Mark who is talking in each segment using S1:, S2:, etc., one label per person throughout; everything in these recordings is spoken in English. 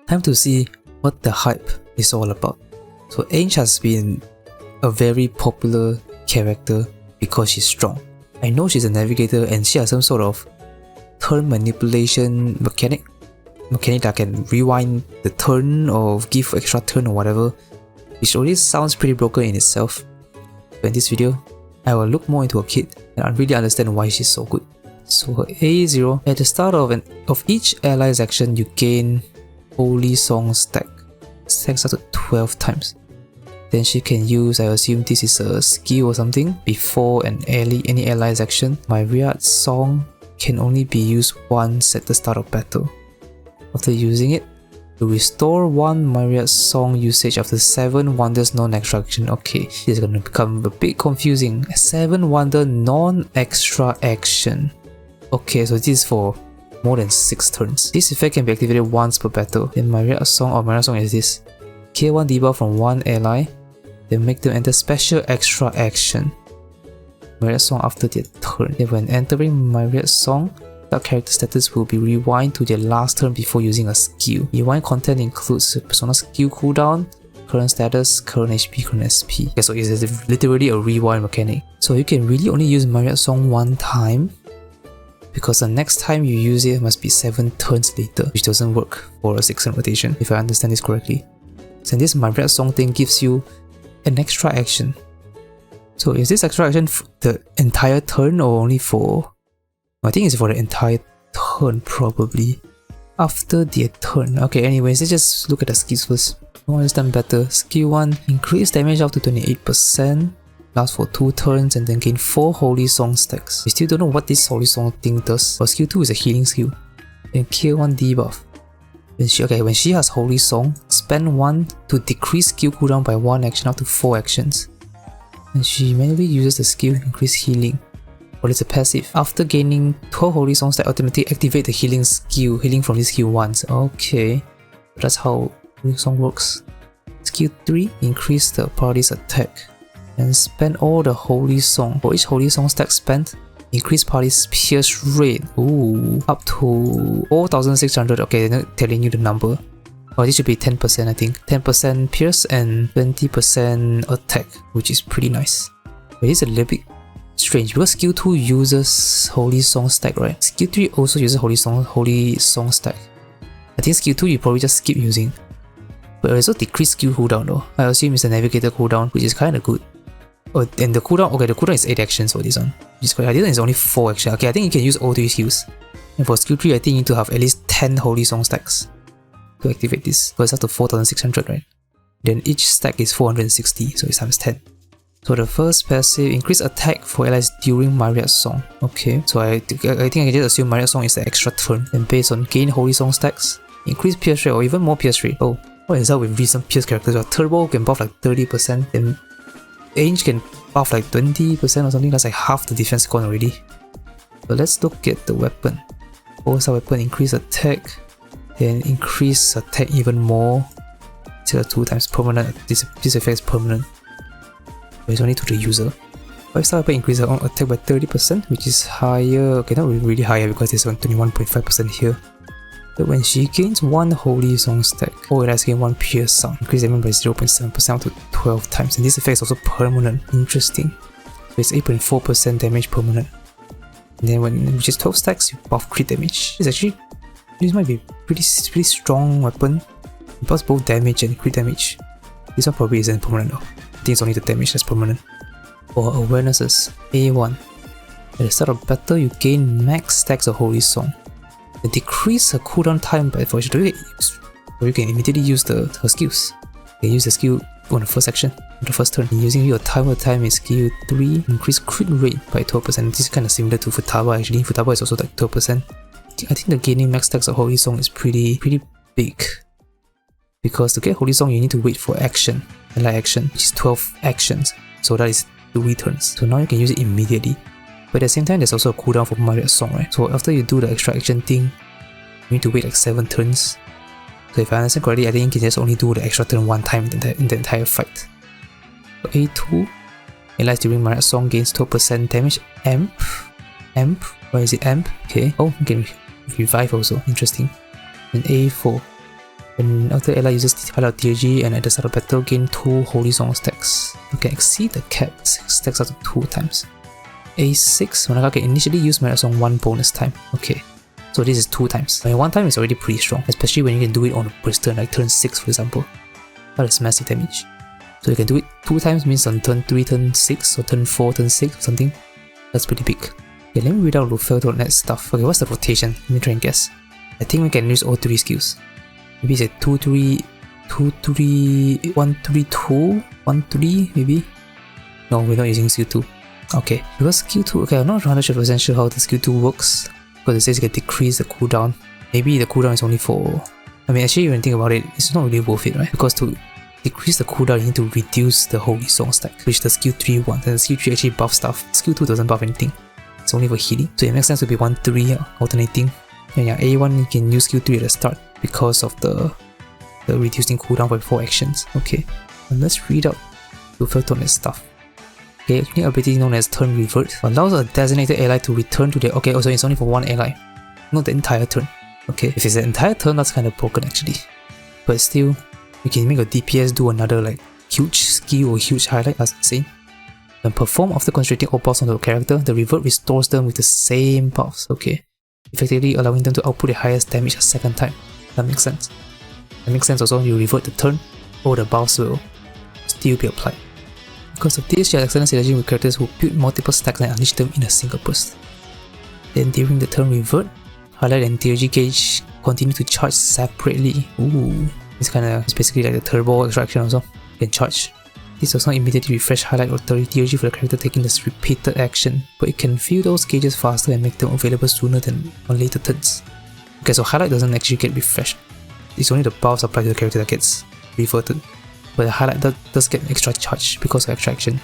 S1: Time to see what the hype is all about. So Ange has been a very popular character because she's strong. I know she's a navigator and she has some sort of turn manipulation mechanic that can rewind the turn or give extra turn or whatever, which already sounds pretty broken in itself. But in this video, I will look more into her kit and I really understand why she's so good. So her A0, at the start of each ally's action, you gain Holy Song stack. Stacks up to 12 times. Then she can use, I assume this is a skill or something, before any ally's action. Myriad Song can only be used once at the start of battle. After using it, you restore 1 Myriad Song usage after 7 Wonders non-extra action. Okay, this is gonna become a bit confusing. 7 Wonder non-extra action. Okay, so this is for more than 6 turns. This effect can be activated once per battle. Then Myriad Song is this. Kill 1 debuff from 1 ally, then make them enter special extra action. Myriad Song after their turn. Then when entering Myriad Song, that character status will be rewind to their last turn before using a skill. Rewind content includes persona skill cooldown, current status, current HP, current SP. Okay, so it's literally a rewind mechanic. So you can really only use Myriad Song one time, because the next time you use it must be 7 turns later, which doesn't work for a 6-turn rotation, if I understand this correctly. So this Myriad Song thing gives you an extra action. So is this extra action the entire turn or only for... I think it's for the entire turn probably. After their turn. Okay, anyways, let's just look at the skills first. I understand better. Skill 1, increase damage up to 28%, lasts for 2 turns and then gain 4 Holy Song stacks. We still don't know what this Holy Song thing does. But skill 2 is a healing skill. Then kill 1 debuff. When she has Holy Song, spend 1 to decrease skill cooldown by 1 action up to 4 actions. And she manually uses the skill increase healing. Well, it's a passive. After gaining 12 Holy Songs that automatically activate the healing from this skill once. Okay, that's how Holy Song works. Skill 3, increase the party's attack. And spend all the Holy Song. For each Holy Song stack spent, increase party's pierce rate. Ooh, up to 4,600. Okay, they're not telling you the number. Oh, this should be 10%, I think. 10% pierce and 20% attack, which is pretty nice. But it's a little bit strange because skill 2 uses Holy Song stack, right? Skill 3 also uses Holy Song stack. I think skill 2 you probably just skip using. But it also decrease skill cooldown though. I assume it's a navigator cooldown, which is kinda good. Oh, and the cooldown, okay, the cooldown is 8 actions for this one. Which is quite, I think it's only 4 actions. Okay, I think you can use all 3 skills. And for skill 3, I think you need to have at least 10 Holy Song stacks to activate this. So it's up to 4,600, right? Then each stack is 460, so it's times 10. So the first passive, increase attack for allies during Myriad Song. Okay, so I think I can just assume Myriad Song is the extra turn. And based on gain Holy Song stacks, increase pierce rate or even more pierce rate. Oh, what is up with recent pierce characters? Well, Turbo can buff like 30%, and Ange can buff like 20% or something. That's like half the defense gone already. So let's look at the weapon. Also weapon, increase attack, then increase attack even more. It's 2 times permanent. This effect is permanent. It's only to the user. 5-star weapon increases her own attack by 30%, which is higher. Okay, not really higher because it's on 21.5% here. But when she gains 1 Holy Song stack, all allies gain 1 Pierce Song, increase damage by 0.7% up to 12 times. And this effect is also permanent. Interesting. So it's 8.4% damage permanent. And then when which is 12 stacks, you buff crit damage. This might be pretty strong weapon. It buffs both damage and crit damage. This one probably isn't permanent though. I think it's only the damage that's permanent. For awarenesses, A1. At the start of battle, you gain max stacks of Holy Song. They decrease her cooldown time by 4 actions, or you can immediately use her skills. You can use the skill on the first action, on the first turn. And using your timer time is skill 3, increase crit rate by 12%. This is kind of similar to Futaba actually. Futaba is also like 12%. I think the gaining max stacks of Holy Song is pretty big. Because to get Holy Song, you need to wait for action, ally action, which is 12 actions. So that is 3 turns. So now you can use it immediately. But at the same time, there's also a cooldown for Myriad Song, right? So after you do the extra action thing, you need to wait like 7 turns. So if I understand correctly, I think you can just only do the extra turn 1 time in the entire fight. So A2, allies during Myriad Song gains 12% damage. Amp, why is it Amp? Okay. Oh, you can revive also, interesting. And A4. When after ally uses highlight TG and at the start of battle gain 2 Holy Song stacks. You can exceed the cap 6 stacks up to 2 times. A6, when a card can initially use Myriad Song 1 bonus time. Okay, so this is 2 times. I mean 1 time is already pretty strong, especially when you can do it on the first turn, like turn 6 for example. That is massive damage. So you can do it 2 times, means on turn 3, turn 6, or turn 4, turn 6 or something. That's pretty big. Okay, let me read out Lufel.net stuff. Okay, what's the rotation? Let me try and guess. I think we can use all 3 skills. Maybe it's a 2-3, 2-3, 1-3-2, 1-3 maybe? No, we're not using skill 2. Okay, because skill 2, okay, I'm not 100% sure how the skill 2 works. Because it says you can decrease the cooldown. Maybe the cooldown is only for... I mean, actually, when you think about it, it's not really worth it, right? Because to decrease the cooldown, you need to reduce the Holy Song stack, which the skill 3 wants, and the skill 3 actually buffs stuff. Skill 2 doesn't buff anything. It's only for healing. So it makes sense to be 1-3 alternating. And yeah, A1 you can use skill 3 at the start because of the reducing cooldown for 4 actions. Okay, and let's read out Lufel.net stuff. Okay, unique ability known as Turn Revert allows a designated ally to return to their... Okay, also it's only for 1 ally, not the entire turn. Okay, if it's the entire turn, that's kind of broken actually. But still, you can make a DPS do another like huge skill or huge highlight, that's insane. When performed after concentrating all buffs onto a character, the Revert restores them with the same buffs. Okay, effectively allowing them to output the highest damage a second time. That makes sense. That makes sense also, you revert the turn, all the buffs will still be applied. Because of this, you have excellent synergy with characters who build multiple stacks and unleash them in a single burst. Then during the turn revert, highlight and TG gauge continue to charge separately. Ooh, it's basically like the turbo extraction also. You can charge. This does not immediately refresh highlight or TG for the character taking this repeated action, but it can fill those gauges faster and make them available sooner than on later turns. Okay, so highlight doesn't actually get refreshed. It's only the buffs applied to the character that gets reverted. But the highlight does get extra charge because of extraction.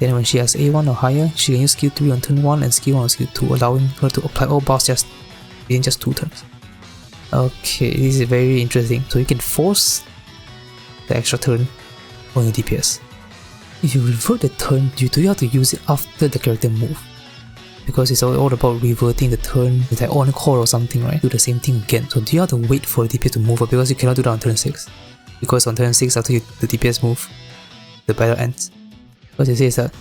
S1: Then when she has A1 or higher, she can use skill 3 on turn 1 and skill 1 on skill 2, allowing her to apply all buffs within just 2 turns. Okay, this is very interesting. So you can force the extra turn on your DPS. If you revert the turn, you do have to use it after the character move. Because it's all about reverting the turn with like on call or something, right? Do the same thing again. So do you have to wait for the DPS to move up because you cannot do that on turn 6? Because on turn 6, after the DPS move, the battle ends. What it says that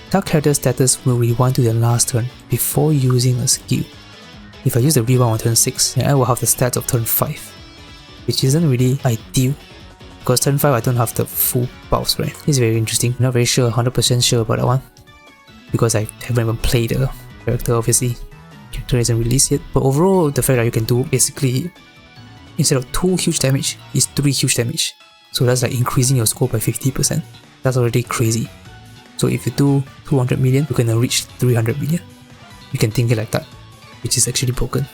S1: that character's status will rewind to their last turn before using a skill. If I use the rewind on turn 6, then I will have the stats of turn 5, which isn't really ideal. Because turn 5 I don't have the full buffs, right? It's very interesting. I'm not very sure, 100% sure about that one. Because I haven't even played the character, obviously. The character isn't released yet. But overall, the fact that you can do basically, instead of 2 huge damage, is 3 huge damage. So that's like increasing your score by 50%. That's already crazy. So if you do 200 million, you're gonna reach 300 million. You can think it like that, which is actually broken.